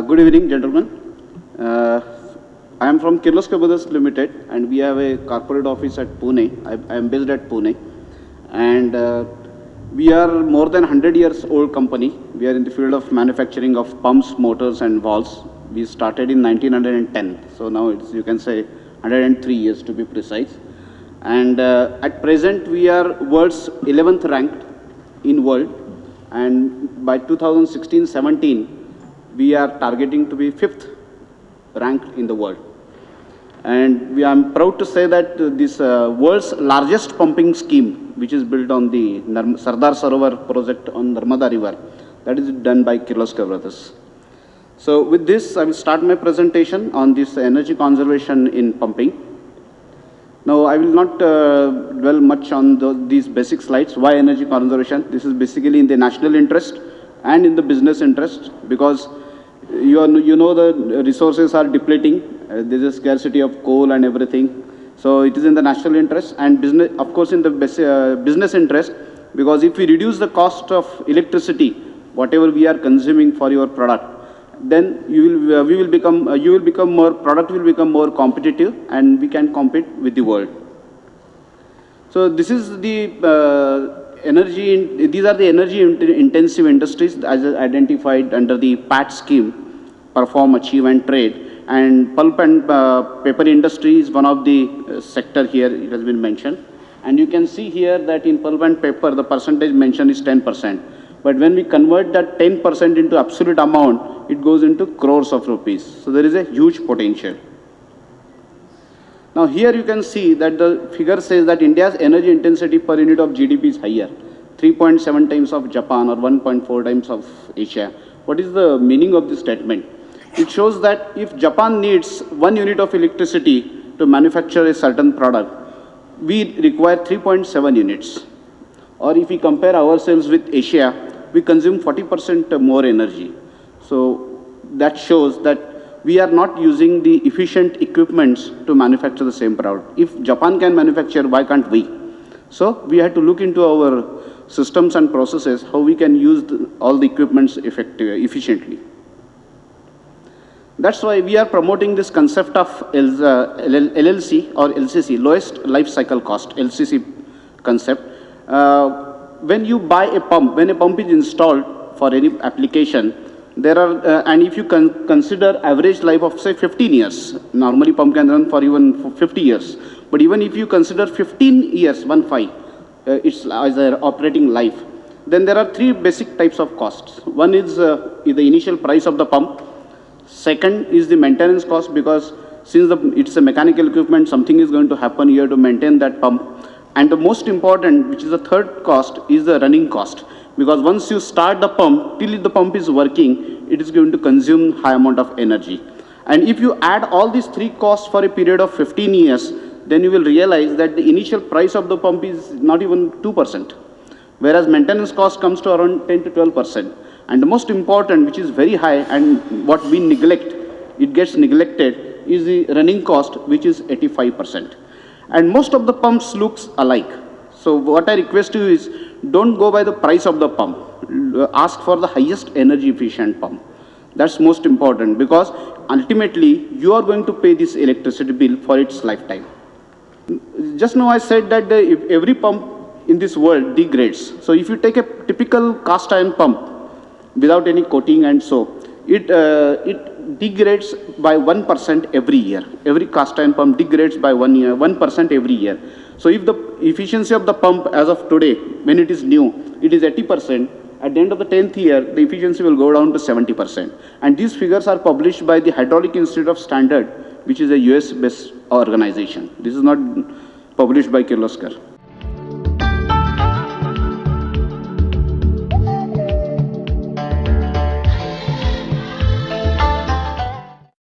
Good evening, gentlemen. Uh, I am from Kirloskar Brothers Limited, and we have a corporate office at Pune. I am based at Pune, and we are more than 100 years old company. We are in the field of manufacturing of pumps, motors, and valves. We started in 1910, so now it's, you can say, 103 years to be precise. And at present, we are world's 11th ranked in world, and by 2016-17, we are targeting to be 5th ranked in the world. And I'm proud to say that this world's largest pumping scheme, which is built on the Sardar Sarovar project on Narmada River, that is done by Kirloskar Brothers. So with this, I will start my presentation on this energy conservation in pumping. Now, I will not dwell much on these basic slides. Why energy conservation? This is basically in the national interest and in the business interest, because you know the resources are depleting. There is a scarcity of coal and everything. So it is in the national interest and business, of course, in the business interest, because if we reduce the cost of electricity, whatever we are consuming for your product, then product will become more competitive, and we can compete with the world. So this is the these are the energy intensive industries as identified under the PAT scheme, perform, achieve, and trade. And pulp and paper industry is one of the sector here, it has been mentioned. And you can see here that in pulp and paper, the percentage mentioned is 10%. But when we convert that 10% into absolute amount, it goes into crores of rupees. So there is a huge potential. Now here you can see that the figure says that India's energy intensity per unit of GDP is higher, 3.7 times of Japan or 1.4 times of Asia. What is the meaning of this statement? It shows that if Japan needs 1 unit of electricity to manufacture a certain product, we require 3.7 units. Or if we compare ourselves with Asia, we consume 40% more energy. So that shows that we are not using the efficient equipments to manufacture the same product. If Japan can manufacture, why can't we? So we have to look into our systems and processes, how we can use all the equipments efficiently. That's why we are promoting this concept of LLC or LCC, lowest life cycle cost, LCC concept. When you buy a pump, when a pump is installed for any application, there are, and if you consider average life of say 15 years, normally pump can run for even 50 years. But even if you consider 15 years, it's as an operating life, then there are 3 basic types of costs. One is the initial price of the pump. Second is the maintenance cost, because since it's a mechanical equipment, something is going to happen here to maintain that pump. And the most important, which is the third cost, is the running cost. Because once you start the pump, till the pump is working, it is going to consume high amount of energy. And if you add all these 3 costs for a period of 15 years, then you will realize that the initial price of the pump is not even 2%. Whereas maintenance cost comes to around 10 to 12%. And the most important, which is very high, and what we neglect, it gets neglected, is the running cost, which is 85%. And most of the pumps looks alike. So what I request you is, don't go by the price of the pump. Ask for the highest energy efficient pump. That's most important, because ultimately you are going to pay this electricity bill for its lifetime. Just now I said that if every pump in this world degrades. So if you take a typical cast iron pump without any coating and so, it degrades by 1% every year. Every cast iron pump degrades by 1% every year. So if the efficiency of the pump as of today, when it is new, it is 80%, at the end of the 10th year, the efficiency will go down to 70%. And these figures are published by the Hydraulic Institute of Standard, which is a US-based organization. This is not published by Kirloskar.